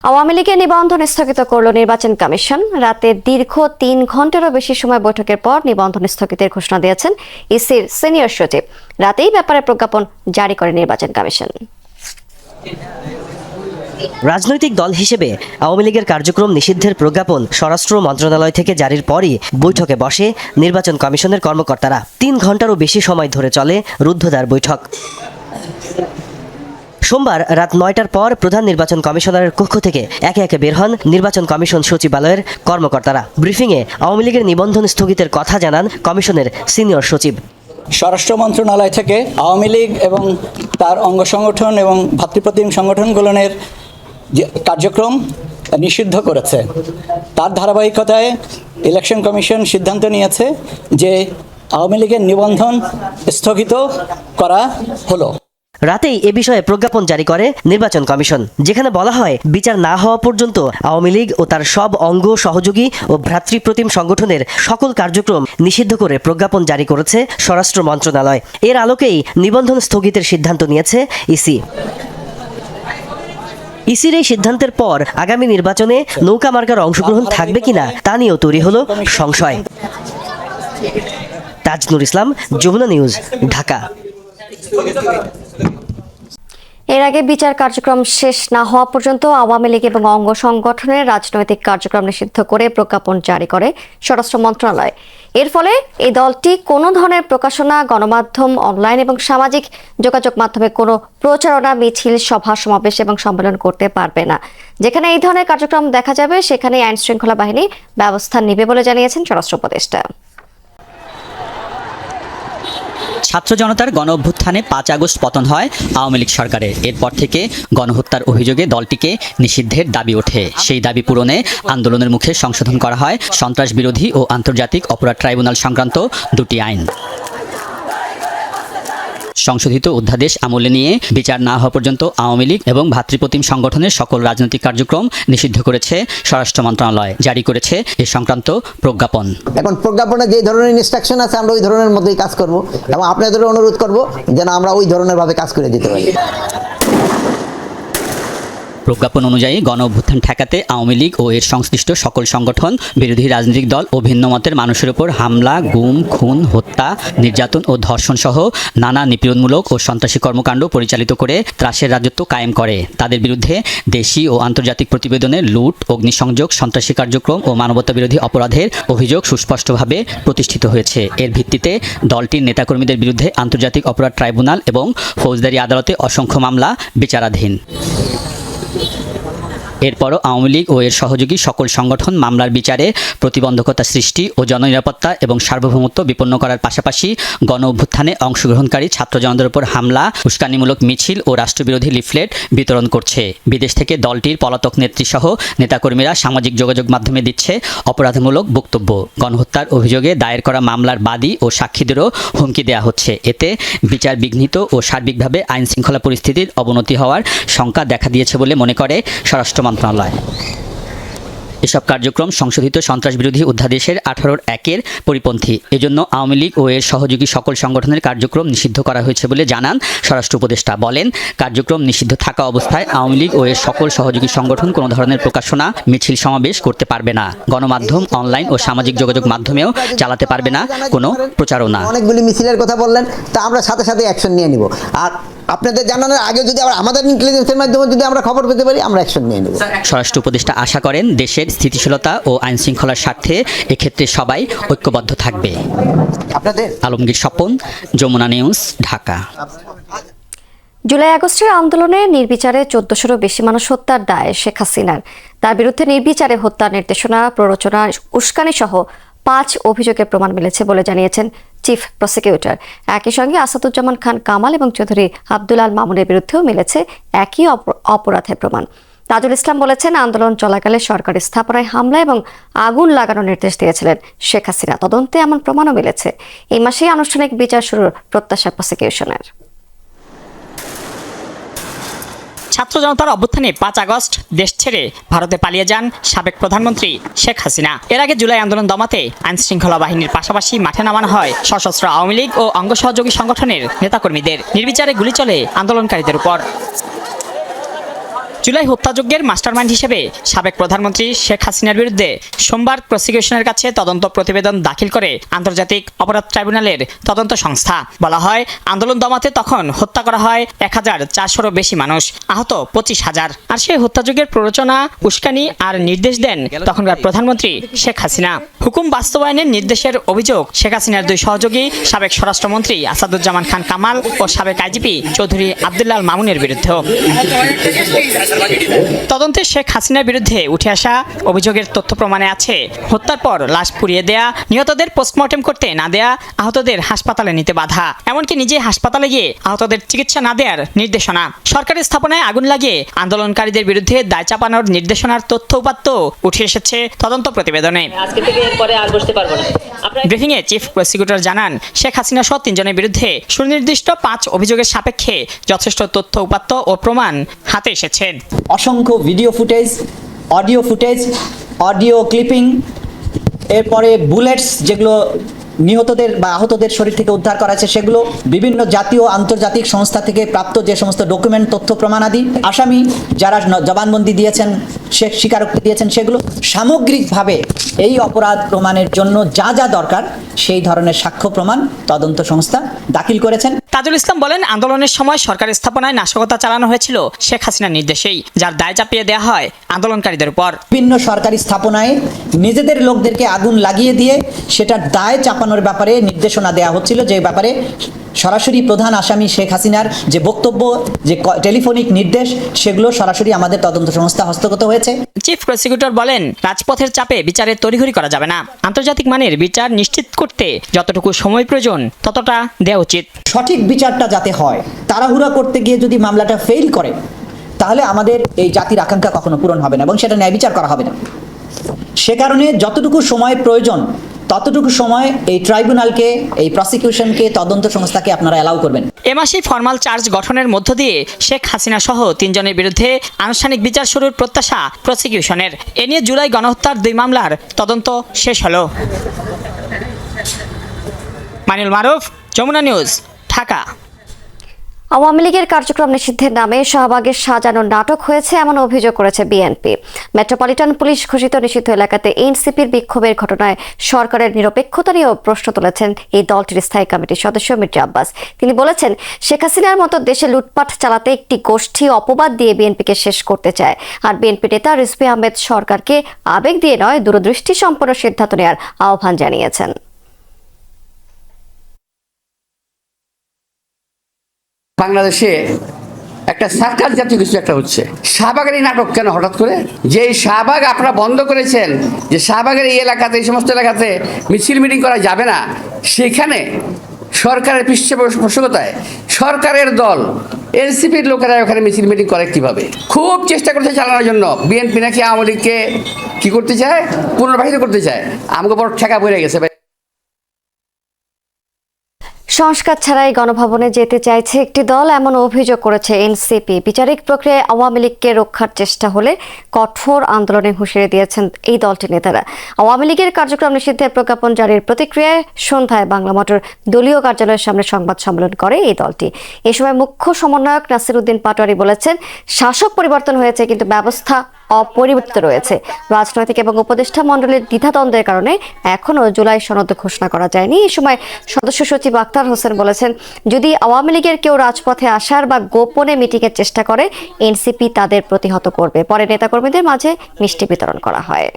আওয়ামী লীগের নিবন্ধন স্থগিত করল নির্বাচন কমিশন। রাতে দীর্ঘ ৩ ঘন্টারও বেশি সময় বৈঠকের পর নিবন্ধন স্থগিতের ঘোষণা দিয়েছেন ইসির সিনিয়র সচিব। রাতেই ব্যাপারে প্রজ্ঞাপন জারি করে নির্বাচন কমিশন। রাজনৈতিক দল হিসেবে আওয়ামী লীগের কার্যক্রম নিষিদ্ধের প্রজ্ঞাপন স্বরাষ্ট্র মন্ত্রণালয় থেকে জারির পরই বৈঠকে বসে নির্বাচন কমিশনের কর্মকর্তারা। ৩ ঘন্টারও বেশি সময় ধরে চলে রুদ্ধদ্বার বৈঠক। সোমবার রাত ৯টার পর প্রধান নির্বাচন কমিশনারের কক্ষ থেকে একে একে বের হন নির্বাচন কমিশন সচিবালয়ের কর্মকর্তারা। ব্রিফিংয়ে আওয়ামী লীগের নিবন্ধন স্থগিতের কথা জানান কমিশনের সিনিয়র সচিব। স্বরাষ্ট্র মন্ত্রণালয় থেকে আওয়ামী লীগ এবং তার অঙ্গ সংগঠন এবং ভাতৃপ্রতিম সংগঠনগুলোর যে কার্যক্রম নিষিদ্ধ করেছে, তার ধারাবাহিকতায় ইলেকশন কমিশন সিদ্ধান্ত নিয়েছে যে আওয়ামী লীগের নিবন্ধন স্থগিত করা হলো। রাতেই এ বিষয়ে প্রজ্ঞাপন জারি করে নির্বাচন কমিশন, যেখানে বলা হয় বিচার না হওয়া পর্যন্ত আওয়ামী লীগ ও তার সব অঙ্গ সহযোগী ও ভ্রাতৃপ্রতিম সংগঠনের সকল কার্যক্রম নিষিদ্ধ করে প্রজ্ঞাপন জারি করেছে স্বরাষ্ট্র মন্ত্রণালয়। এর আলোকেই নিবন্ধন স্থগিতের সিদ্ধান্ত নিয়েছে ইসি। ইসির এই সিদ্ধান্তের পর আগামী নির্বাচনে নৌকা মার্কার অংশগ্রহণ থাকবে কিনা তা নিয়েও তৈরি হলো সংশয়। তাজনুর ইসলাম, যমুনা নিউজ, ঢাকা। এর আগে বিচার কার্যক্রম শেষ না হওয়া পর্যন্ত আওয়ামী লীগ এবং অঙ্গ সংগঠনের রাজনৈতিক কার্যক্রম নিষিদ্ধ করে প্রজ্ঞাপন জারি করে স্বরাষ্ট্র মন্ত্রণালয়। এর ফলে এই দলটি কোনো ধরনের প্রকাশনা, গণমাধ্যম, অনলাইন এবং সামাজিক যোগাযোগ মাধ্যমে কোনো প্রচারণা, মিছিল, সভা, সমাবেশ এবং সম্মেলন করতে পারবে না। যেখানে এই ধরনের কার্যক্রম দেখা যাবে সেখানে আইন শৃঙ্খলা বাহিনী ব্যবস্থা নেবে বলে জানিয়েছেন স্বরাষ্ট্র উপদেষ্টা। ছাত্র জনতার গণ অভ্যুত্থানে ৫ আগস্ট পতন হয় আওয়ামী লীগ সরকারের। এরপর থেকে গণহত্যার অভিযোগে দলটিকে নিষিদ্ধের দাবি ওঠে। সেই দাবি পূরণে আন্দোলনের মুখে সংশোধন করা হয় সন্ত্রাস বিরোধী ও আন্তর্জাতিক অপরাধ ট্রাইব্যুনাল সংক্রান্ত 2টি আইন। সংশোধিত অধ্যাদেশ আমলে নিয়ে বিচার না হওয়া পর্যন্ত আওয়ামী লীগ এবং ভাতৃপ্রতিম সংগঠনের সকল রাজনৈতিক কার্যক্রম নিষিদ্ধ করেছে স্বরাষ্ট্র মন্ত্রণালয়, জারি করেছে এ সংক্রান্ত প্রজ্ঞাপন। এখন প্রজ্ঞাপনে যে ধরনের ইনস্ট্রাকশন আছে আমরা ওই ধরনের মধ্যেই কাজ করব এবং আপনাদের অনুরোধ করব যেন আমরা ওই ধরনের ভাবে কাজ করে দিতে পারি। প্রজ্ঞাপন অনুযায়ী গণ অভ্যুত্থান ঠেকাতে আওয়ামী লীগ ও এর সংশ্লিষ্ট সকল সংগঠন, বিরোধী রাজনৈতিক দল ও ভিন্ন মতের মানুষের উপর হামলা, গুম, খুন, হত্যা, নির্যাতন ও ধর্ষণ সহ নানা নিপীড়নমূলক ও সন্ত্রাসী কর্মকাণ্ড পরিচালিত করে ত্রাসের রাজত্ব কায়েম করে। তাদের বিরুদ্ধে দেশি ও আন্তর্জাতিক প্রতিবেদনে লুট, অগ্নিসংযোগ, সন্ত্রাসী কার্যক্রম ও মানবতা বিরোধী অপরাধের অভিযোগ সুস্পষ্টভাবে প্রতিষ্ঠিত হয়েছে। এর ভিত্তিতে দলটির নেতাকর্মীদের বিরুদ্ধে আন্তর্জাতিক অপরাধ ট্রাইব্যুনাল এবং ফৌজদারি আদালতে অসংখ্য মামলা বিচারাধীন। এরপরও আওয়ামী লীগ ও এর সহযোগী সকল সংগঠন মামলার বিচারে প্রতিবন্ধকতা সৃষ্টি ও জননিরাপত্তা এবং সার্বভৌমত্ব বিপন্ন করার পাশাপাশি গণ অভ্যুত্থানে অংশগ্রহণকারী ছাত্র জনতার উপর হামলা, উস্কানিমূলক মিছিল ও রাষ্ট্রবিরোধী লিফলেট বিতরণ করছে। বিদেশ থেকে দলটির পলাতক নেত্রীসহ নেতাকর্মীরা সামাজিক যোগাযোগ মাধ্যমে দিচ্ছে অপরাধমূলক বক্তব্য। গণহত্যার অভিযোগে দায়ের করা মামলার বাদী ও সাক্ষীদেরও হুমকি দেওয়া হচ্ছে। এতে বিচার বিঘ্নিত ও সার্বিকভাবে আইন শৃঙ্খলা পরিস্থিতির অবনতি হওয়ার শঙ্কা দেখা দিয়েছে বলে মনে করে স্বরাষ্ট্র মন্ত্রণালয়। এসব কার্যক্রম সংশোধিত সন্ত্রাস বিরোধী অধ্যাদেশের 18(1)-এর পরিপন্থী। এজন্য আওয়ামী লীগ ও এর সহযোগী সকল সংগঠনের কার্যক্রম নিষিদ্ধ করা হয়েছে বলে জানান স্বরাষ্ট্র উপদেষ্টা। বলেন, কার্যক্রম নিষিদ্ধ থাকা অবস্থায় আওয়ামী লীগ ও এর সকল সহযোগী সংগঠন কোনো ধরনের প্রকাশনা, মিছিল, সমাবেশ করতে পারবে না। গণমাধ্যম, অনলাইন ও সামাজিক যোগাযোগ মাধ্যমেও চালাতে পারবে না কোনো প্রচারণা। অনেকগুলি মিছিলের কথা বললেন, তা আমরা সাথে সাথে অ্যাকশন নিয়ে নিব। আর আপনাদের জানানোর আগে যদি আমাদের ইন্টেলিজেন্সের মাধ্যমে যদি আমরা খবর পেতে পারি আমরা অ্যাকশন নিয়ে নেব। স্বরাষ্ট্র উপদেষ্টা আশা করেন দেশের স্থিতিশীলতা ও আইন শৃঙ্খলার স্বার্থে এক্ষেত্রে সবাই ঐক্যবদ্ধ থাকবে। আপনাদের আলমগীর স্বপন, যমুনা নিউজ, ঢাকা। জুলাই আগস্টের আন্দোলনে নির্বিচারে 1400-রও বেশি মানুষ হত্যার দায় শেখ হাসিনার। তার বিরুদ্ধে নির্বিচারে হত্যার নির্দেশনা, প্ররোচনা, উস্কানি সহ 5 অভিযোগের প্রমাণ মিলেছে বলে জানিয়েছেন চিফ প্রসিকিউটর। একই সঙ্গে আসাদুজ্জামান খান কামাল এবং চৌধুরী আব্দুল আল মামুনের বিরুদ্ধেও মিলেছে একই অপরাধের প্রমাণ। তাজুল ইসলাম বলেছেন, আন্দোলন চলাকালে সরকারি স্থাপনায় হামলা এবং আগুন লাগানোর নির্দেশ দিয়েছিলেন শেখ হাসিনা। তদন্তে এমন প্রমাণও মিলেছে। এই মাসেই আনুষ্ঠানিক বিচার শুরুর প্রত্যাশা প্রসিকিউশনের। ছাত্র জনতার অভ্যুত্থানে 5 আগস্ট দেশ ছেড়ে ভারতে পালিয়ে যান সাবেক প্রধানমন্ত্রী শেখ হাসিনা। এর আগে জুলাই আন্দোলন দমাতে আইন শৃঙ্খলা বাহিনীর পাশাপাশি মাঠে নামানো হয় সশস্ত্র আওয়ামী লীগ ও অঙ্গ সহযোগী সংগঠনের নেতাকর্মীদের। নির্বিচারে গুলি চলে আন্দোলনকারীদের উপর। জুলাই হত্যাযজ্ঞের মাস্টারমাইন্ড হিসেবে সাবেক প্রধানমন্ত্রী শেখ হাসিনার বিরুদ্ধে সোমবার প্রসিকিউশনের কাছে তদন্ত প্রতিবেদন দাখিল করে আন্তর্জাতিক অপরাধ ট্রাইব্যুনালের তদন্ত সংস্থা। বলা হয়, আন্দোলন দমাতে তখন হত্যা করা হয় ১,৪০০-রও বেশি মানুষ, আহত ২৫,০০০। আর সেই হত্যাযজ্ঞের প্ররোচনা, উস্কানি আর নির্দেশ দেন তখনকার প্রধানমন্ত্রী শেখ হাসিনা। হুকুম বাস্তবায়নের নির্দেশের অভিযোগ শেখ হাসিনার দুই সহযোগী সাবেক স্বরাষ্ট্রমন্ত্রী আসাদুজ্জামান খান কামাল ও সাবেক আইজিপি চৌধুরী আব্দুল্লাহ মামুনের বিরুদ্ধেও। তদন্তে শেখ হাসিনার বিরুদ্ধে উঠে আসা অভিযোগের তথ্য প্রমাণে আছে হত্যার পর লাশ পুড়িয়ে দেয়া, নিহতদের পোস্টমর্টেম করতে না দেয়া, আহতদের হাসপাতালে নিতে বাধা, এমনকি নিজে হাসপাতালে গিয়ে আহতদের চিকিৎসা না দেওয়ার নির্দেশনা, সরকারি স্থাপনায় আগুন লাগিয়ে আন্দোলনকারীদের বিরুদ্ধে দায় চাপানোর নির্দেশনার তথ্য উপাত্ত উঠে এসেছে তদন্ত প্রতিবেদনে। ব্রিফিংয়ে চিফ প্রসিকিউটর জানান, শেখ হাসিনা সহ 3 জনের বিরুদ্ধে সুনির্দিষ্ট 5 অভিযোগের সাপেক্ষে যথেষ্ট তথ্য উপাত্ত ও প্রমাণ হাতে এসেছে। অসংখ্য video footage, audio footage, audio clipping, এরপরে বুলেটস যেগুলো নিহতদের বা আহতদের শরীর থেকে উদ্ধার করা আছে সেগুলো, বিভিন্ন জাতীয় আন্তর্জাতিক সংস্থা থেকে প্রাপ্ত যে সমস্ত ডকুমেন্ট, তথ্য প্রমাণাদি, আসামি যারা জবানবন্দি দিয়েছেন, স্বীকারোক্তি দিয়েছেন, সেগুলো সামগ্রিকভাবে এই অপরাধ প্রমাণের জন্য যা যা দরকার সেই ধরনের সাক্ষ্য প্রমাণ তদন্ত সংস্থা দাখিল করেছেন। তাজুল ইসলাম বলেন, আন্দোলনের সময় সরকারি স্থাপনায় নাশকতা চালানো হয়েছিল শেখ হাসিনার নির্দেশেই, যার দায় চাপিয়ে দেওয়া হয় আন্দোলনকারীদের উপর। বিভিন্ন সরকারি স্থাপনায় নিজেদের লোকদেরকে আগুন লাগিয়ে দিয়ে সেটার দায় চাপানোর ব্যাপারে নির্দেশনা দেওয়া হচ্ছিল, যে ব্যাপারে সরাসরি প্রধান আসামি শেখ হাসিনার যে বক্তব্য, যে টেলিফোনিক নির্দেশ, সেগুলো সরাসরি আমাদের তদন্ত সংস্থা হস্তগত হয়েছে। চিফ প্রসিকিউটর বলেন, রাজপথের চাপে বিচারের তড়িঘড়ি করা যাবে না। আন্তর্জাতিক মানের বিচার নিশ্চিত করতে যতটুকু সময় প্রয়োজন ততটা দেওয়া উচিত। সঠিক বিচারটা যাতে হয়, তাড়াহুড়া করতে গিয়ে যদি মামলাটা ফেল করে তাহলে আমাদের এই জাতির আকাঙ্ক্ষা কখনো পূরণ হবে না এবং সেটা ন্যায় বিচার করা হবে না। সে কারণে যতটুকু সময় প্রয়োজন ততটুকু সময় এই ট্রাইব্যুনালকে, এই প্রসিকিউশনকে, তদন্ত সংস্থাকে আপনারা অ্যালাউ করবেন। এ মাসেই ফরমাল চার্জ গঠনের মধ্য দিয়ে শেখ হাসিনা সহ 3 জনের বিরুদ্ধে আনুষ্ঠানিক বিচার শুরুর প্রত্যাশা প্রসিকিউশনের। এ নিয়ে জুলাই গণহত্যার 2 মামলার তদন্ত শেষ হলো। মানিউল মারুফ, যমুনা নিউজ, ঢাকা। আওয়ামী লীগের কার্যক্রম নিষিদ্ধের নামে শাহবাগের সাজানো নাটক হয়েছে এমন অভিযোগ করেছে বিএনপি। মেট্রোপলিটন পুলিশ ঘোষিত নিষিদ্ধ এলাকাতে এনসিপির বিক্ষোভের ঘটনায় সরকারের নিরপেক্ষতা নিয়েও প্রশ্ন তুলেছেন এই দলটির স্থায়ী কমিটির সদস্য মির্জা আব্বাস। তিনি বলেছেন, শেখ হাসিনার মতো দেশে লুটপাট চালাতে একটি গোষ্ঠী অপবাদ দিয়ে বিএনপিকে শেষ করতে চায়। আর বিএনপি নেতা রিজভী আহমেদ সরকারকে আবেগ দিয়ে নয়, দূরদৃষ্টি সম্পন্ন সিদ্ধান্ত নেওয়ার আহ্বান জানিয়েছেন। বাংলাদেশে একটা সার্কাস জাতীয় কিছু একটা হচ্ছে। শাহবাগের এই নাটক কেন হঠাৎ করে? যে শাহবাগ আপনারা বন্ধ করেছেন, যে শাহবাগের এই এলাকাতে, এই সমস্ত এলাকাতে মিছিল মিটিং করা যাবে না, সেখানে সরকারের পৃষ্ঠপোষকতায় সরকারের দল এনসিপির লোকেরা ওখানে মিছিল মিটিং করে কিভাবে? খুব চেষ্টা করতে চালানোর জন্য বিএনপি নাকি আওয়ামী লীগকে কি করতে চায়, পুনর্বাহিত করতে চায়। আমাকে বড় ঠেকা পড়ে গেছে। সংস্কার ছাড়াই গণভবনে যেতে চাইছে একটি দল, এমন অভিযোগ করেছে এনসিপি। বিচারিক প্রক্রিয়ায় আওয়ামী লীগকে রক্ষার চেষ্টা হলে কঠোর আন্দোলনে হুঁশিয়ারি দিয়েছেন এই দলটির নেতারা। আওয়ামী লীগের কার্যক্রম নিষিদ্ধের প্রজ্ঞাপন জারির প্রতিক্রিয়ায় সন্ধ্যায় বাংলা মোটর দলীয় কার্যালয়ের সামনে সংবাদ সম্মেলন করে এই দলটি। এ সময় মুখ্য সমন্বয়ক নাসির উদ্দিন পাটোয়ারি বলেছেন, শাসক পরিবর্তন হয়েছে কিন্তু ব্যবস্থা অপরিবর্তিত রয়েছে। রাজনৈতিক এবং উপদেষ্টা মণ্ডলের দ্বিধাদ্বন্দ্বের কারণে এখনও জুলাই সনদ ঘোষণা করা যায়নি। এই সময় সদস্য সচিব আক্তার হোসেন বলেছেন, যদি আওয়ামী লীগের কেউ রাজপথে আসার বা গোপনে মিটিংয়ের চেষ্টা করে, এনসিপি তাদের প্রতিহত করবে। পরে নেতাকর্মীদের মাঝে মিষ্টি বিতরণ করা হয়।